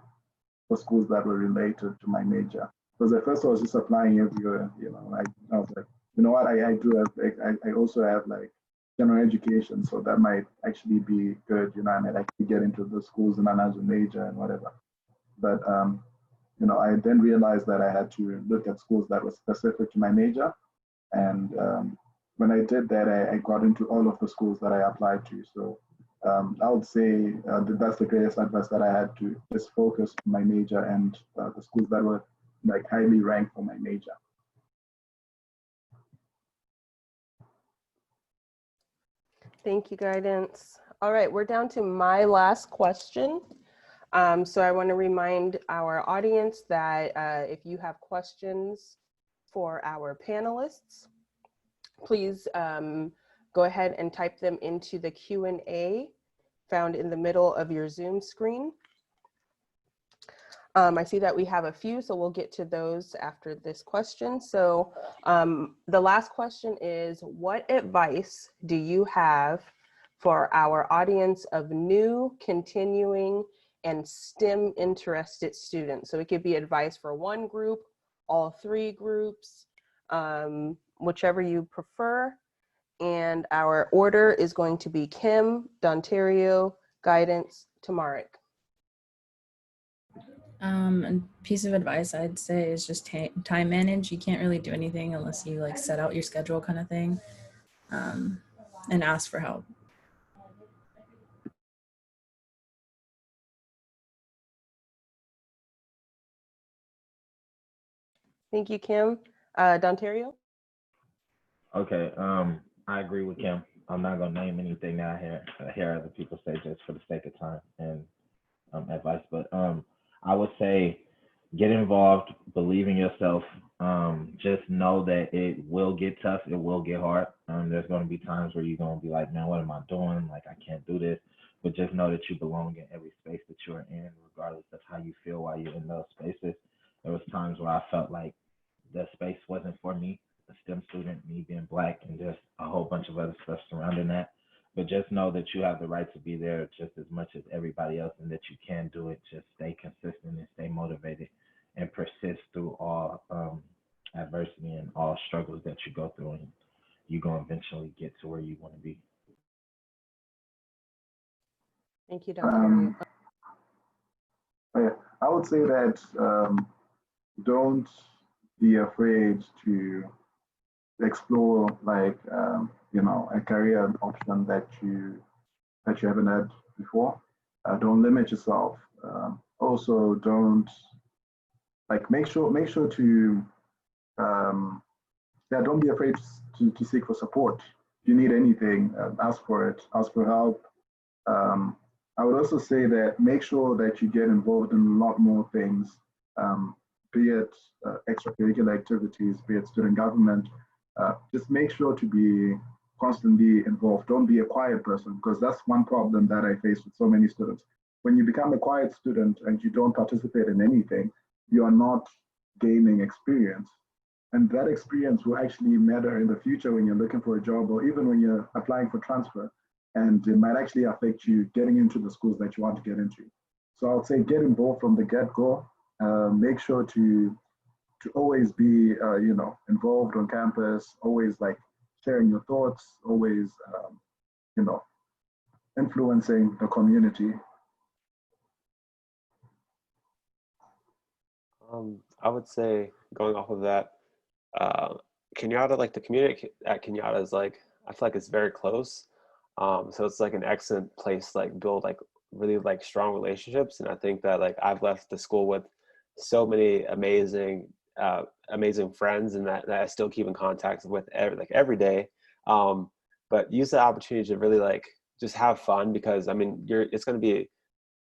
for schools that were related to my major. Because at first I was just applying everywhere. I was like, you know what, I also have like general education, so that might actually be good. I might actually get into the schools and as a major and whatever. But I then realized that I had to look at schools that were specific to my major. And when I did that, I got into all of the schools that I applied to. So I would say that's the greatest advice that I had, to just focus on my major and the schools that were like highly ranked for my major. Thank you, Guidance. All right, we're down to my last question. So I want to remind our audience that if you have questions for our panelists, please go ahead and type them into the Q&A found in the middle of your Zoom screen. I see that we have a few, so we'll get to those after this question. So the last question is, what advice do you have for our audience of new, continuing, and STEM interested students? So it could be advice for one group, all three groups, whichever you prefer. And our order is going to be Kim, Dontario, Guidance, Tamaric. A piece of advice I'd say is just time manage. You can't really do anything unless you like set out your schedule kind of thing, and ask for help. Thank you, Kim. Dontario? Okay, I agree with Kim. I'm not gonna name anything that I hear other people say just for the sake of time and advice, but I would say get involved, believe in yourself. Just know that it will get tough, it will get hard. There's gonna be times where you're gonna be like, man, what am I doing? Like, I can't do this. But just know that you belong in every space that you're in, regardless of how you feel while you're in those spaces. There was times where I felt like the space wasn't for me, a STEM student, me being Black, and just a whole bunch of other stuff surrounding that. But just know that you have the right to be there just as much as everybody else, and that you can do it. Just stay consistent and stay motivated and persist through all adversity and all struggles that you go through, and you're going to eventually get to where you want to be. Thank you, Dontario. I would say that don't be afraid to explore like a career option that you haven't had before. Don't limit yourself. Also, don't make sure to don't be afraid to seek for support. If you need anything, ask for it. Ask for help. I would also say that make sure that you get involved in a lot more things, be it extracurricular activities, be it student government. Just make sure to be constantly involved. Don't be a quiet person, because that's one problem that I face with so many students. When you become a quiet student and you don't participate in anything, you are not gaining experience. And that experience will actually matter in the future when you're looking for a job, or even when you're applying for transfer. And it might actually affect you getting into the schools that you want to get into. So I would say get involved from the get-go. Make sure to always be involved on campus, always like sharing your thoughts, always influencing the community. I would say, going off of that, Kenyatta, like the community at Kenyatta is like, I feel like it's very close. So it's like an excellent place to like build like really like strong relationships. And I think that like I've left the school with so many amazing amazing friends and that I still keep in contact with every day. But use the opportunity to really like just have fun, because I mean it's going to be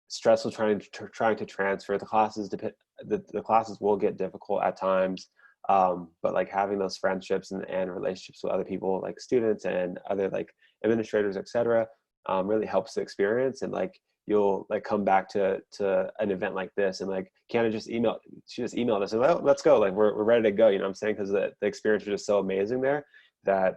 stressful trying to transfer the classes. The classes will get difficult at times, but like having those friendships and relationships with other people, like students and other like administrators, etc., really helps the experience. And like you'll like come back to an event like this, and like Kenyatta just emailed us and, well, let's go, like we're ready to go, you know what I'm saying? Because the experience was just so amazing there that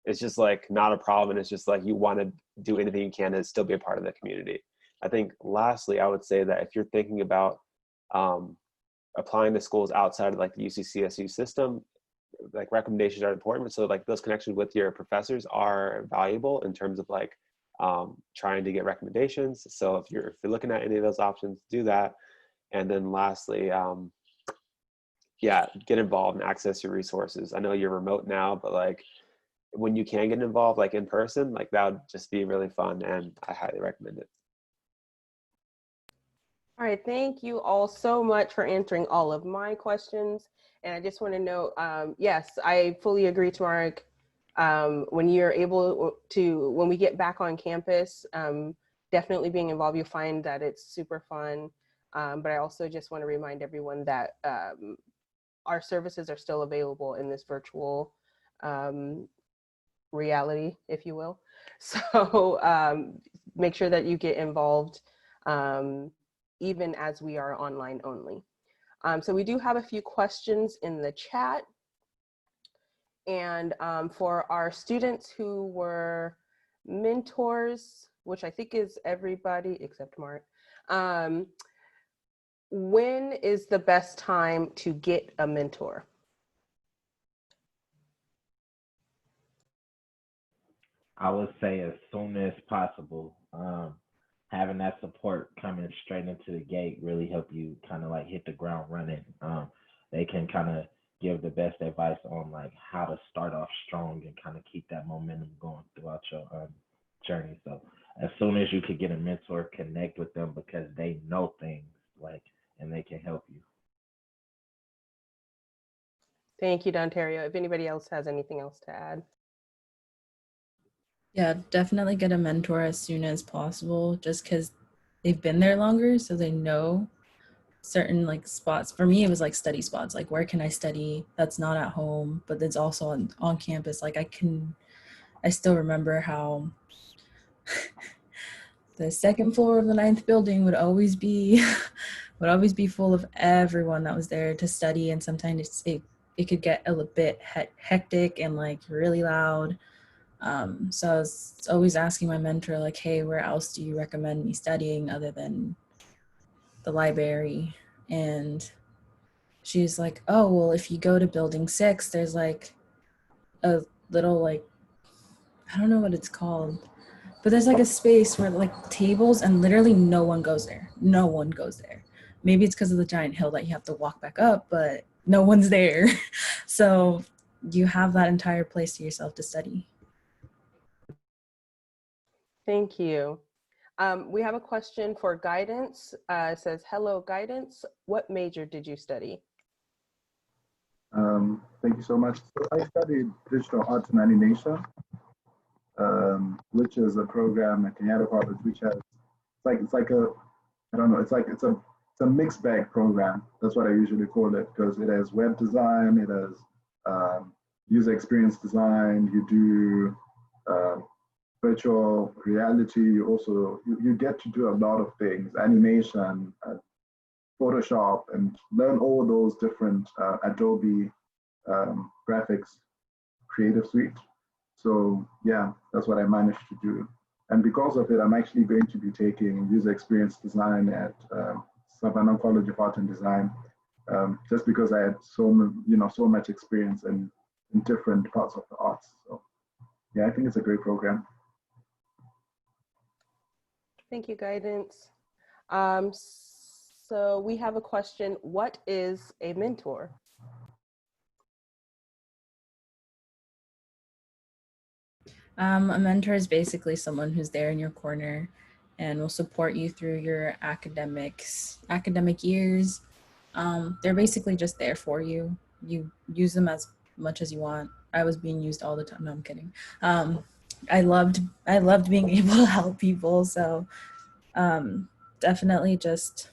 it's just like not a problem. And it's just like you want to do anything you can to still be a part of the community. I think lastly, I would say that if you're thinking about applying to schools outside of like the UC-CSU system, like recommendations are important. So like those connections with your professors are valuable in terms of like trying to get recommendations. So if you're looking at any of those options, do that. And then lastly, yeah, get involved and access your resources. I know you're remote now, but like when you can get involved like in person, like that would just be really fun, and I highly recommend it. All right, thank you all so much for answering all of my questions. And I just want to note, yes, I fully agree, Tamark. When you're able to, when we get back on campus, definitely being involved, you'll find that it's super fun. But I also just want to remind everyone that our services are still available in this virtual reality, if you will. So make sure that you get involved even as we are online only. So we do have a few questions in the chat. And for our students who were mentors, which I think is everybody except Mark, when is the best time to get a mentor? I would say as soon as possible. Having that support coming straight into the gate really help you kind of like hit the ground running. They can kind of give the best advice on like how to start off strong and kind of keep that momentum going throughout your journey. So as soon as you could get a mentor, connect with them, because they know things like, and they can help you. Thank you, Dontario. If anybody else has anything else to add. Yeah, definitely get a mentor as soon as possible, just because they've been there longer, so they know certain like spots. For me, it was like study spots, like where can I study that's not at home, but that's also on campus. Like I still remember how the second floor of the 9th building would always be full of everyone that was there to study, and sometimes it could get a little bit hectic and like really loud. So I was always asking my mentor, like, hey, where else do you recommend me studying other than the library? And she's like, oh, well, if you go to building 6, there's like a little, like, I don't know what it's called, but there's like a space where like tables, and literally no one goes there. No one goes there. Maybe it's because of the giant hill that you have to walk back up, but no one's there. So you have that entire place to yourself to study. Thank you. We have a question for guidance. It says, hello, guidance. What major did you study? Thank you so much. So I studied digital arts and animation, which is a program at Kenyatta College, which has it's like a I don't know, it's a mixed bag program. That's what I usually call it, because it has web design, it has user experience design. You do virtual reality. You also you get to do a lot of things, animation, Photoshop, and learn all those different Adobe graphics creative suite. So yeah, that's what I managed to do. And because of it, I'm actually going to be taking user experience design at Savannah College of Art and Design, just because I had so much experience in different parts of the arts. So yeah, I think it's a great program. Thank you, guidance. So we have a question. What is a mentor? A mentor is basically someone who's there in your corner and will support you through your academic years, They're basically just there for you. You use them as much as you want. I was being used all the time. No, I'm kidding. I loved being able to help people. So definitely just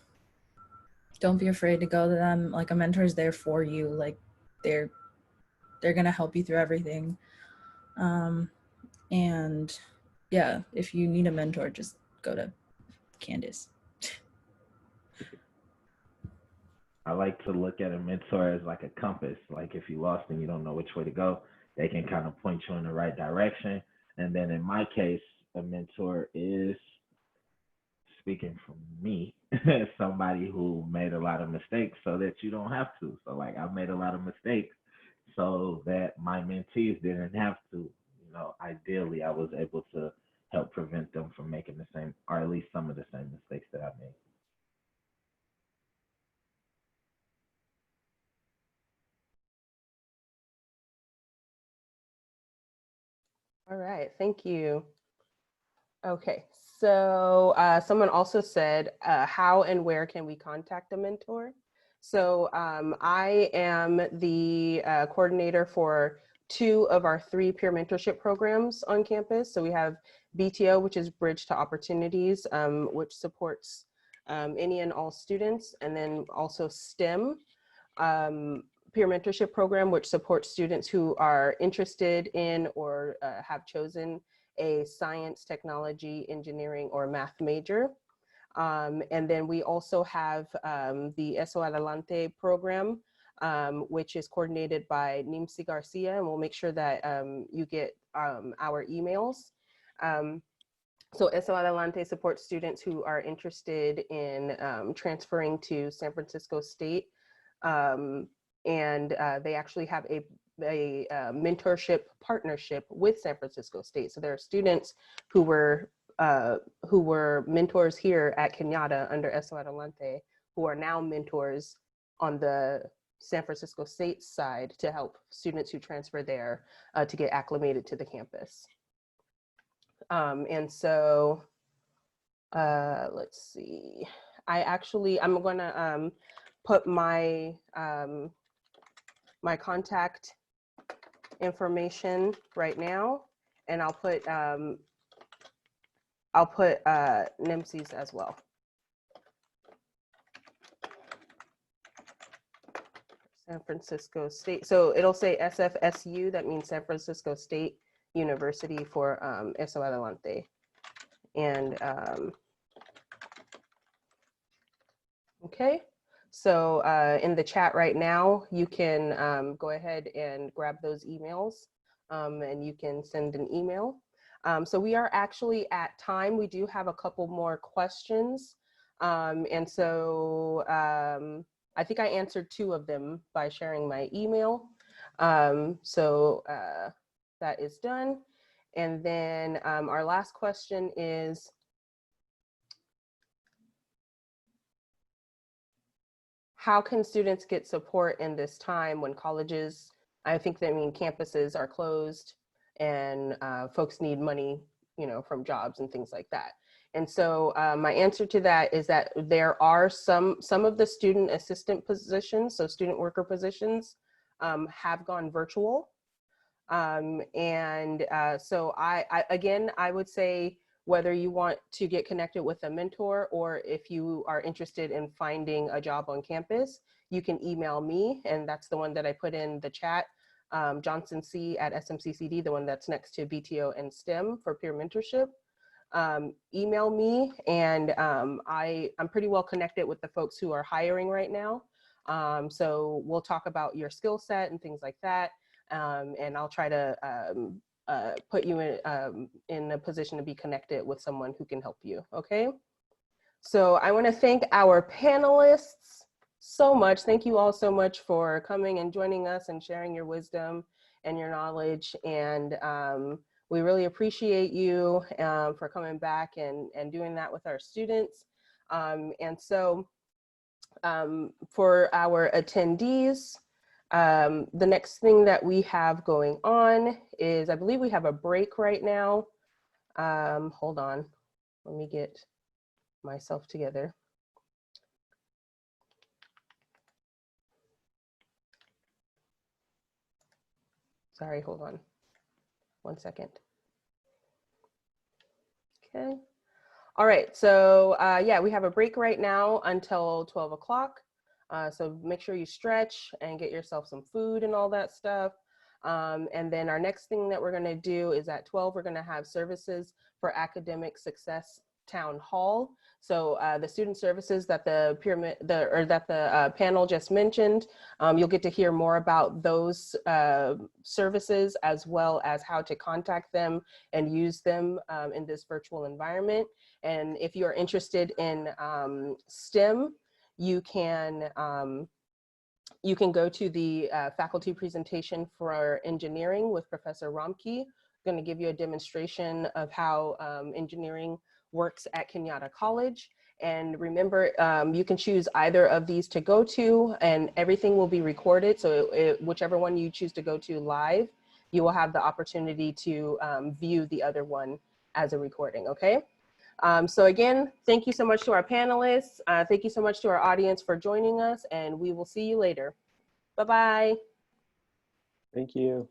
don't be afraid to go to them. Like, a mentor is there for you. Like, they're gonna help you through everything. And yeah, if you need a mentor, just go to Candace. I like to look at a mentor as like a compass. Like if you lost and you don't know which way to go, they can kind of point you in the right direction. And then in my case, a mentor is, speaking from me, somebody who made a lot of mistakes so that you don't have to. So like I've made a lot of mistakes so that my mentees didn't have to. You know, ideally I was able to help prevent them from making the same, or at least some of the same mistakes that I made. All right, thank you. Okay, so someone also said, how and where can we contact a mentor? So I am the coordinator for 2 of our 3 peer mentorship programs on campus. So we have BTO, which is Bridge to Opportunities, which supports any and all students, and then also STEM, peer mentorship program, which supports students who are interested in or have chosen a science, technology, engineering, or math major. And then we also have the Eso Adelante program, which is coordinated by Nimsi Garcia, and we'll make sure that you get our emails. So Eso Adelante supports students who are interested in transferring to San Francisco State. And they actually have a mentorship partnership with San Francisco State. So there are students who were mentors here at Kenyatta under Eso Adelante, who are now mentors on the San Francisco State side to help students who transfer there to get acclimated to the campus. And so let's see. I'm gonna put my my contact information right now, and I'll put NIMSI's as well. San Francisco State. So it'll say SFSU. That means San Francisco State University for Eso Adelante. And okay. So in the chat right now, you can go ahead and grab those emails and you can send an email. So we are actually at time. We do have a couple more questions. And so I think I answered 2 of them by sharing my email. So that is done. And then our last question is, how can students get support in this time when colleges, I think that campuses are closed and folks need money, you know, from jobs and things like that. And so my answer to that is that there are some of the student assistant positions, so student worker positions, have gone virtual. So I would say, whether you want to get connected with a mentor or if you are interested in finding a job on campus, you can email me, and that's the one that I put in the chat, Johnson C at SMCCD, the one that's next to BTO and STEM for peer mentorship. Email me, and I'm pretty well connected with the folks who are hiring right now. So we'll talk about your skill set and things like that. And I'll try to put you in a position to be connected with someone who can help you, okay? So I wanna thank our panelists so much. Thank you all so much for coming and joining us and sharing your wisdom and your knowledge. And we really appreciate you for coming back and doing that with our students. And so for our attendees, the next thing that we have going on is, I believe we have a break right now. Hold on, let me get myself together. Sorry, hold on 1 second. Okay. All right, so yeah, we have a break right now until 12 o'clock. So make sure you stretch and get yourself some food and all that stuff. And then our next thing that we're gonna do is at 12, we're gonna have services for academic success town hall. So the student services that the panel just mentioned, you'll get to hear more about those services as well as how to contact them and use them in this virtual environment. And if you're interested in STEM, you can go to the faculty presentation for engineering with Professor Romke. Going to give you a demonstration of how engineering works at Kenyatta College. And remember, you can choose either of these to go to, and everything will be recorded. So whichever one you choose to go to live, you will have the opportunity to view the other one as a recording, okay? So again, thank you so much to our panelists. Thank you so much to our audience for joining us, and we will see you later. Bye-bye. Thank you.